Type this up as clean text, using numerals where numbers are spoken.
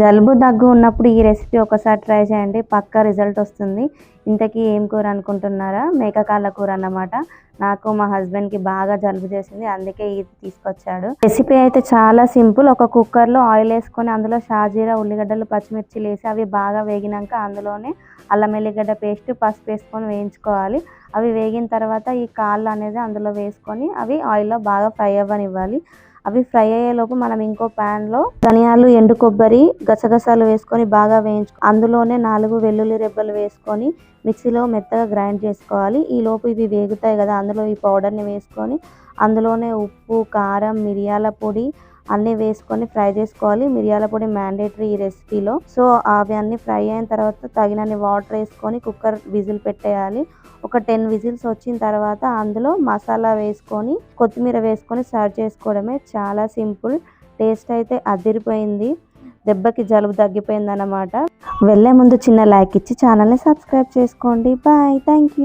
జలుబు దగ్గు ఉన్నప్పుడు ఈ రెసిపీ ఒకసారి ట్రై చేయండి, పక్కా రిజల్ట్ వస్తుంది. ఇంతకీ ఏం కూర అనుకుంటున్నారా? మేక కాళ్ళ కూర అన్నమాట. నాకు మా హస్బెండ్కి బాగా జలుబు చేసింది, అందుకే ఇది తీసుకొచ్చాడు. రెసిపీ అయితే చాలా సింపుల్. ఒక కుక్కర్లో ఆయిల్ వేసుకొని అందులో షాజీరా, ఉల్లిగడ్డలు, పచ్చిమిర్చిలు వేసి అవి బాగా వేగినాక అందులోనే అల్లం ఎల్లిగడ్డ పేస్ట్, పసుపు వేసుకొని వేయించుకోవాలి. అవి వేగిన తర్వాత ఈ కాళ్ళు అనేది అందులో వేసుకొని అవి ఆయిల్లో బాగా ఫ్రై అవ్వనివ్వాలి. అవి ఫ్రై అయ్యేలోపు మనం ఇంకో ప్యాన్లో ధనియాలు, ఎండు కొబ్బరి, గసగసాలు వేసుకొని బాగా అందులోనే 4 వెల్లుల్లి రెబ్బలు వేసుకొని మిక్సీలో మెత్తగా గ్రైండ్ చేసుకోవాలి. ఈ లోపు ఇవి వేగుతాయి కదా, అందులో ఈ పౌడర్ని వేసుకొని అందులోనే ఉప్పు, కారం, మిరియాల పొడి అన్నీ వేసుకొని ఫ్రై చేసుకోవాలి. మిరియాల పొడి మ్యాండేటరీ ఈ రెసిపీలో. సో అవి అన్నీ ఫ్రై అయిన తర్వాత తగినన్ని వాటర్ వేసుకొని కుక్కర్ విజిల్ పెట్టేయాలి. ఒక 10 విజిల్స్ వచ్చిన తర్వాత అందులో మసాలా వేసుకొని కొత్తిమీర వేసుకొని సర్వ్ చేసుకోవడమే. చాలా సింపుల్. టేస్ట్ అయితే అదిరిపోయింది. దెబ్బకి జలుబు తగ్గిపోయింది అన్నమాట. వెళ్ళే ముందు చిన్న లైక్ ఇచ్చి ఛానల్ని సబ్స్క్రైబ్ చేసుకోండి. Bye, thank you.